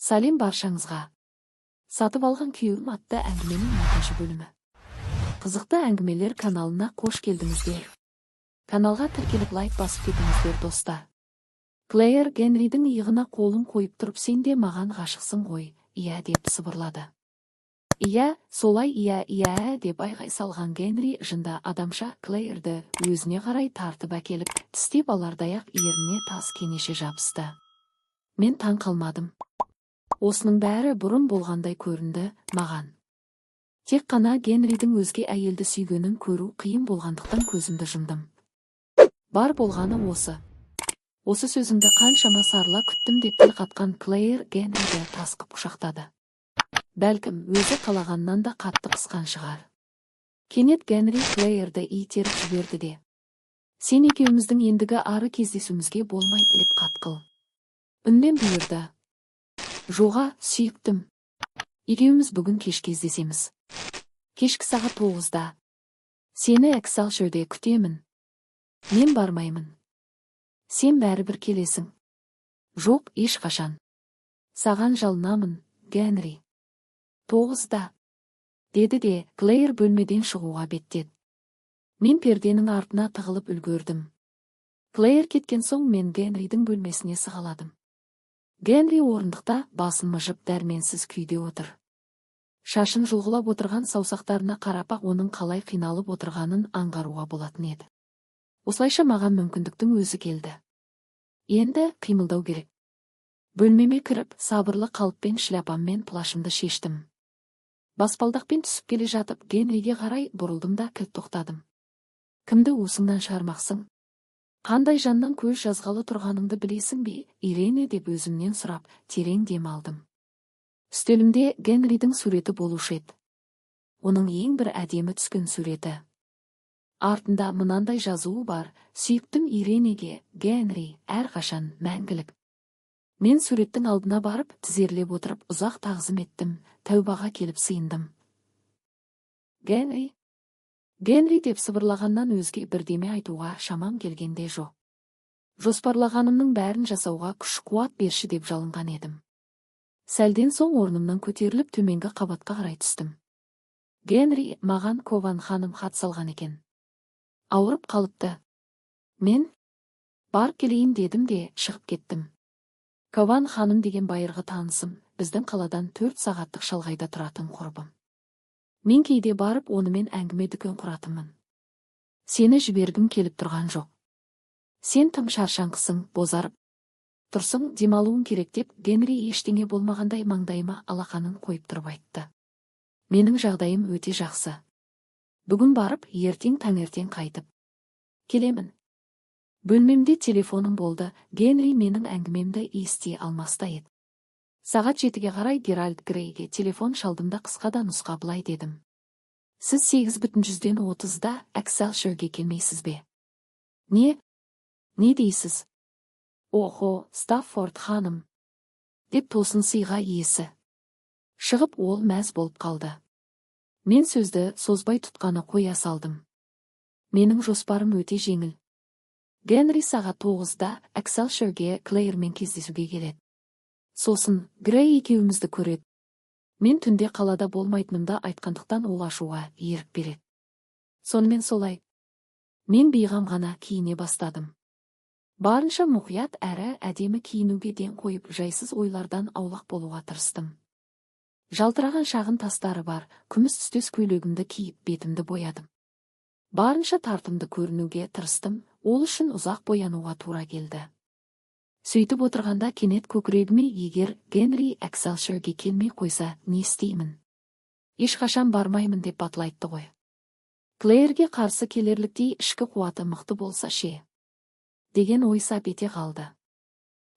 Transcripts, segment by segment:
Салем баршаңызға. Сатып алған күйеуім атты әңгіменің 6 бөлімі. Қызықты әңгімелер каналына қош келдіңіздер. Каналға тіркеліп лайк басып кетіңіздер достар. Клэйр Генридің иығына қолын қойып тұрып, сен де маған ғашықсың ғой, иә деп сыбырлады. Иә, солай, иә деп айғай салған Генри жында адамша Клэйрді өзіне қарай тартып әкеліп, тістеп алардай-ақ еріне тас кенеше жабысты. Мен таң қалмадым. Осының бәрі бұрын болғандай көрінді маған. Тек қана Генридің өзге әйелді сүйгенін көру қиын болғандықтан көзімді жұмдым. Бар болғаны осы. Осы сөзімді қаншама сарыла күттім деп тіл қатқан Клэйр Генриді тасқып құшақтады. Бәлкім, өзі қалағаннан да қатты қысқан шығар. Кенет Генри Клэйрді итеріп жіберді де: сен екеуміздің ендігі ары кездесуімізге болмайды деп қатқыл үнмен бұйырды. Жоға, сүйіктім. Екеуміз бүгін кеш кездесеміз. Кешкі сағат 9-да. Сені Экселширде күтемін. Мен бармаймын. Сен бәрібір келесің. Жоқ, ешқашан. Саған жалынамын, Генри. 9-да. Деді де Клэйр бөлмеден шығуға беттеді. Мен перденің артына тығылып үлгердім. Клэйр кеткен соң мен Генридің бөлмесіне сығаладым. Генри орындықта басын мыжып дәрменсіз күйде отыр. Шашын жұлғылап отырған саусақтарына қарап-ақ оның қалай қиналып отырғанын аңғаруға болатын еді. Осылайша маған мүмкіндіктің өзі келді. Енді қимылдау керек. Бөлмеме кіріп, сабырлы қалыппен шляпаммен плашымды шештім. Баспалдақпен түсіп келе жатып, Генриге қарай бұрылдым да кілт тоқтадым. Кімді уысыңнан шығармақсың? Қандай жаннан көз жазғалы тұрғаныңды білесің бе, Ирене деп өзімнен сұрап, терең дем алдым. Үстелімде Генридің суреті болушы еді. Оның ең бір әдемі түскен суреті. Артында мынандай жазуы бар: сүйіктім Иренеге, Генри, әрқашан мәңгілік. Мен суреттің алдына барып, тізерлеп отырып, ұзақ тағзым еттім, тәубаға келіп сыйындым. Генри деп сыбырлағаннан өзге бірдеме айтуға шамам келгенде жоқ. Жоспарлағанымның бәрін жасауға күш-қуат берші деп жалынған едім. Сәлден соң орнымнан көтеріліп төменгі қабатқа қарай түстім. Генри маған Кован ханым хат салған екен. Ауырып қалыпты. Мен барып келейін дедім де шығып кеттім. Кован ханым деген байырғы танысым, біздің қаладан 4 сағаттық шалғайда тұратын құрбым. Мен кейде барып онымен әңгіме дүкен құратынмын. Сені жібергім келіп тұрған жоқ. Сен тым шаршаңқысың, бозарып тұрсың, демалуың керек деп Генри ештеңе болмағандай маңдайыма алақанын қойып тұрып айтты. Менің жағдайым өте жақсы. Бүгін барып, ертең таңертең қайтып келемін. Бөлмемде телефоным болды. Генри менің әңгімемді ести алмаста еді. Сағат 7-ге қарай Геральд Грейге телефон шалдым да қысқа да нұсқа былай дедім: сіз 8/30-да Экселширге келмейсіз бе? Не дейсіз? Охо, Стаффорд ханым, деп тосын сыйға иесі шығып, ол мәз болып қалды. Мен сөзді созбай тұтқаны қоя салдым. Менің жоспарым өте жеңіл. Генри сағат 9-да Экселширге Клэйрмен кездесуге келеді. Сосын Грей екеумізді көреді. Мен түнде қалада болмайтынымды айтқандықтан ол ашуға ерік береді. Сонымен солай. Мен бейғам ғана киіне бастадым. Барынша мұқият әрі әдемі киінуге ден қойып, жайсыз ойлардан аулақ болуға тырыстым. Жалтыраған шағын тастары бар, күміс түстес көйлегімді киіп, бетімді боядым. Барынша тартымды көрінуге тырыстым, ол үшін ұзақ боянуға тура келді. Сөйтіп отырғанда кенет көкірегіме, егер Генри Экселширге келмей қойса, не істеймін? Ешқашан бармаймын деп батыл айтты ғой. Клэйрге қарсы келерліктей ішкі қуаты мықты болса ше, деген ой сап ете қалды.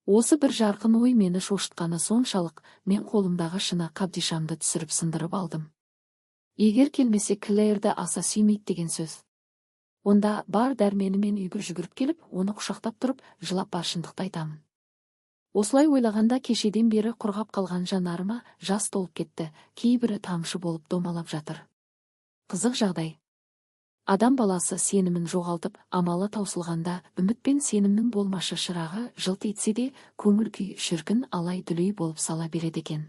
Осы бір жарқын ой мені шошытқаны соншалық, мен қолымдағы шыны қабдишамды түсіріп сындырып алдым. Егер келмесе Клэйрді аса сүймейді деген сөз. Онда бар дәрменімен үйге жүгіріп келіп, оны құшақтап тұрып, жылап бар шындықты айтамын. Осылай ойлағанда кешеден бері құрғап қалған жанарыма жас толып кетті, кейбірі тамшы болып домалап жатыр. Қызық жағдай. Адам баласы сенімін жоғалтып, амалы таусылғанда, үміт пен сенімнің болмашы шырағы жылт етсе де, көңіл күй шіркін алай-дүлей болып сала береді екен.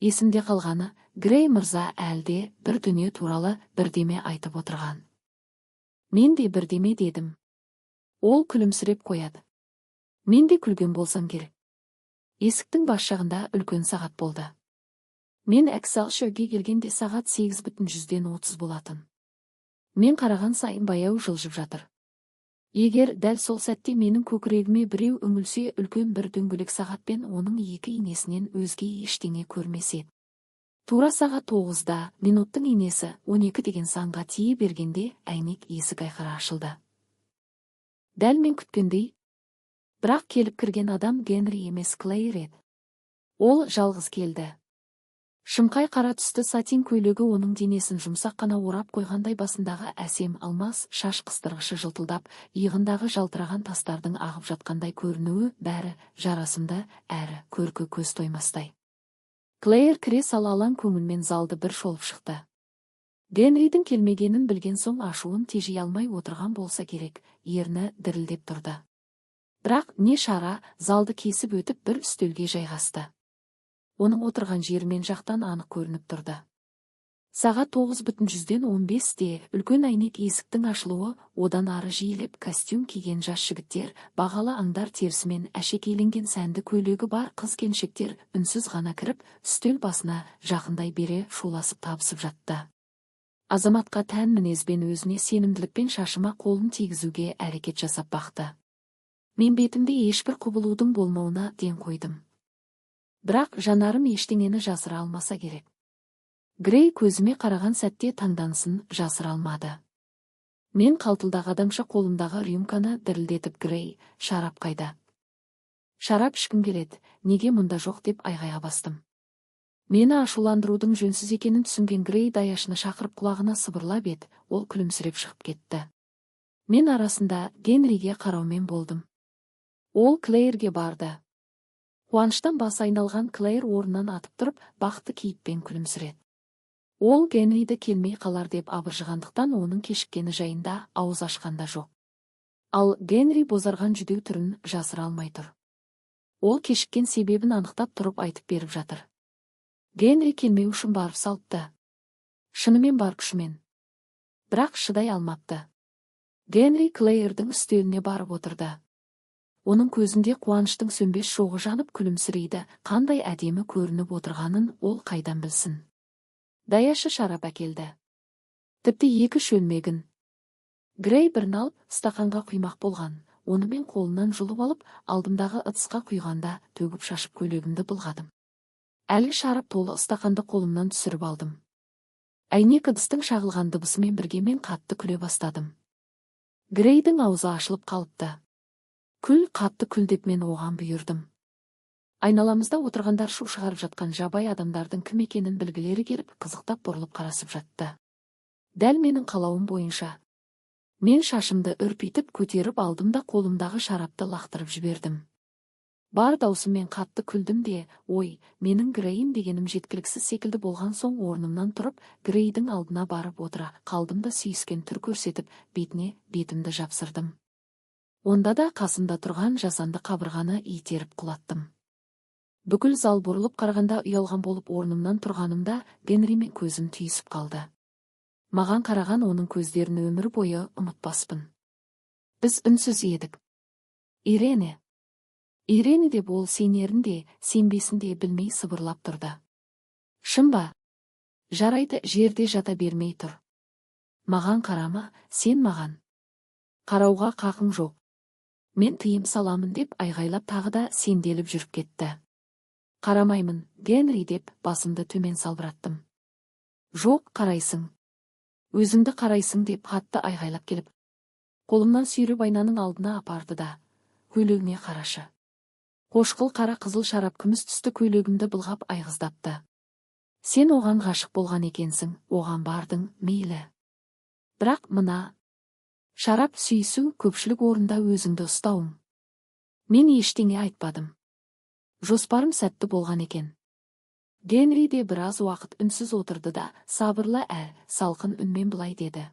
Есімде қалғаны, Грей мырза әлде бір дүние туралы бірдеме айтып отырған. Мен де бірдеме дедім. Ол күлімсіреп қояды. Мен де күлген болсам керек. Есіктің бас жағында үлкен сағат болды. Мен Эксалшоге келгенде сағат 8:30 болатын. Мен қараған сайын баяу жылжып жатыр. Егер дәл сол сәтте менің көкірегіме біреу үңілсе, үлкен бір дөңгелек сағатпен оның екі инесінен өзге ештеңе көрмесе. Тура сағат 9-да минуттың инесі 12 деген санға тие бергенде әйнек есік айқара ашылды. Дәл мен күткендей, бірақ келіп кірген адам Генри емес Клэйр еді. Ол жалғыз келді. Шымқай қара түсті сатин көйлегі оның денесін жұмсақ қана орап қойғандай, басындағы әсем алмас шаш қыстырғышы жылтылдап, иығындағы жалтыраған тастардың ағып жатқандай көрінуі бәрі жарасымды әрі көркі көз тоймастай. Клэйр кіре сала алаң көңілмен залды бір шолып шықты. Генридің келмегенін білген соң ашуын тежей алмай отырған болса керек, ерні дірілдеп тұрды. Бірақ не шара, залды кесіп өтіп бір үстелге жайғасты. Оның отырған жермен жақтан анық көрініп тұрды. Сағат 9:15-де үлкен әйнек есіктің ашылуы, одан ары жиілеп костюм киген жас жігіттер, бағалы аңдар терісімен әшекейленген сәнді көйлегі бар қыз-келіншектер үнсіз ғана кіріп, үстел басына жақындай бере шуласып табысып жатты. Азаматқа тән мінезбен өзіне сенімділікпен шашыма қолын тигізуге әрекет жасап бақты. Мен бетімде ешбір құбылудың болмауына ден қойдым. Бірақ жанарым ештеңені жасыра алмаса керек. Грей көзіме қараған сәтте таңданысын жасыра алмады. Мен қалтылдағы адамша қолымдағы рюмканы дірілдетіп, Грей, шарап қайда? Шарап ішкім келеді, неге мұнда жоқ деп айғайға бастым. Мені ашуландырудың жөнсіз екенін түсінген Грей даяшыны шақырып құлағына сыбырлап еді, ол күлімсіреп шығып кетті. Мен арасында Генриге қараумен болдым. Ол Клэйрге барды. Қуаныштан басы айналған Клэйр орнынан атып тұрып, бақты кейіппен күлімсіреді. Ол Генриді келмей қалар деп абыржығандықтан оның кешіккені жайында ауыз ашқанда жоқ. Ал Генри бозарған жүдеу түрін жасыра алмай тұр. Ол кешіккен себебін анықтап тұрып айтып беріп жатыр. Генри келмеу үшін барып салыпты. Шынымен бар күшімен. Бірақ шыдай алмапты. Генри Клэйрдің үстеліне барып отырды. Оның көзінде қуаныштың сөнбес шоғы жанып күлімсірейді, қандай әдемі көрініп отырғанын ол қайдан білсін. Даяшы шарап әкелді. Тіпті 2 шөлмегін. Грей бірін алып, стақанға құймақ болған. Оны мен қолынан жұлып алып, алдымдағы ыдысқа құйғанда төгіп шашып көйлегімді былғадым. Әлгі шарап толы стақанды қолымнан түсіріп алдым. Әйнек ыдыстың шағылған дыбысымен бірге мен қатты күле бастадым. Грейдің аузы ашылып қалыпты. Күл, қатты күл деп мен оған бұйырдым. Айналамызда отырғандар шу шығарып жатқан жабай адамдардың кім екенін білгілері келіп, қызықтап бұрылып қарасып жатты. Дәл менің қалауым бойынша. Мен шашымды үрпитіп көтеріп алдым да қолымдағы шарапты лақтырып жібердім. Бар даусыммен қатты күлдім де, ой, менің Грейім дегенім жеткіліксіз секілді болған соң орнымнан тұрып, Грейдің алдына барып отыра қалдым да сүйіскен түр көрсетіп, бетіне бетімді жапсырдым. Онда да қасымда тұрған жасанды қабырғаны итеріп құлаттым. Бүкіл зал бұрылып қарағанда ұялған болып орнымнан тұрғанымда Генримен көзім түйісіп қалды. Маған қараған оның көздерін өмір бойы ұмытпаспын. Біз үнсіз едік. Ирене деп ол сенерін де, сенбесін де білмей сыбырлап тұрды. Шын ба? Жарайды, жерде жата бермей тұр. Маған қарама, сен маған. Қарауға қақың жоқ. Мен тыйым саламын деп айғайлап тағы да сенделіп жүріп кетті. Қарамаймын, Генри деп басымды төмен салбыраттым. Жоқ, қарайсың. Өзіңді қарайсың деп қатты айғайлап келіп. Қолымнан сүйреп айнаның алдына апарды да. Көйлегіме қарашы. Қошқыл қара қызыл шарап күміс түсті көйлегімді былғап айғыздапты. Сен оған ғашық болған екенсің, оған бардың, мейлі. Бірақ мына шарап сүйісу көпшілік орында өзіңді ұстауың. Мен ештеңе айтпадым. Жоспарым сәтті болған екен. Генри де біраз уақыт үнсіз отырды да, сабырлы салқын үнмен былай деді.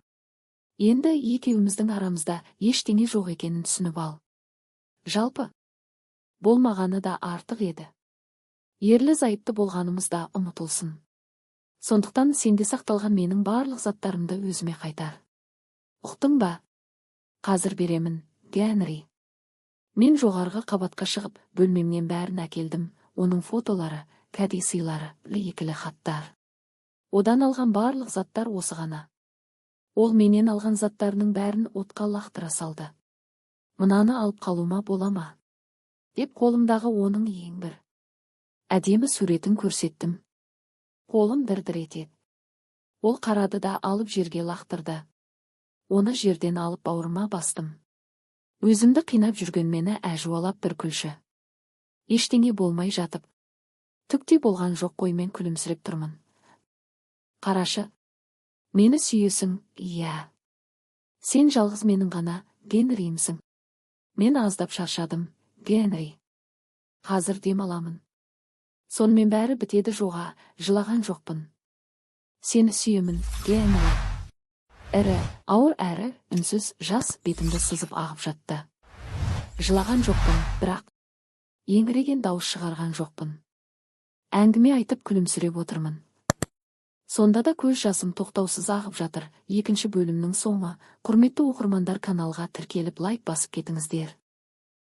Енді екеуміздің арамызда ештеңе жоқ екенін түсініп ал. Жалпы, болмағаны да артық еді. Ерлі-зайыпты болғанымыз да ұмытылсын. Сондықтан сенде сақталған менің барлық заттарымды өзіме қайтар. Ұқтың ба? Қазір беремін, Генри. Мен жоғарғы қабатқа шығып, бөлмемнен бәрін әкелдім, оның фотолары, кәде сыйлары, екілі хаттар. Одан алған барлық заттар осы ғана. Ол менен алған заттарының бәрін отқа лақтыра салды. Мынаны алып қалума бола ма? Деп қолымдағы оның ең бір әдемі суретін көрсеттім. Қолым дір-дір етеді. Ол қарады да алып жерге лақтырды. Оны жерден алып бауырыма бастым. Өзімді қинап жүрген мені әжуалап бір күлші. Ештеңе болмай жатып. Түкте болған жоқ қой, мен күлімсіреп тұрмын. Қарашы. Мені сүйесің, иә. Сен жалғыз менің ғана, Генриімсің. Мен аздап шаршадым, Генри. Қазір дем аламын. Сонымен бәрі бітеді, жоға, жылаған жоқпын. Сені сүйемін, Генри. Ірі, ауыр әрі, үнсіз жас бетімді сызып ағып жатты. Жылаған жоқпын, бірақ еңіреген дауыс шығарған жоқпын. Әңгіме айтып күлімсіреп отырмын. Сонда да көз жасым тоқтаусыз ағып жатыр. Екінші бөлімнің соңы. Құрметті оқырмандар, каналға тіркеліп лайк басып кетіңіздер.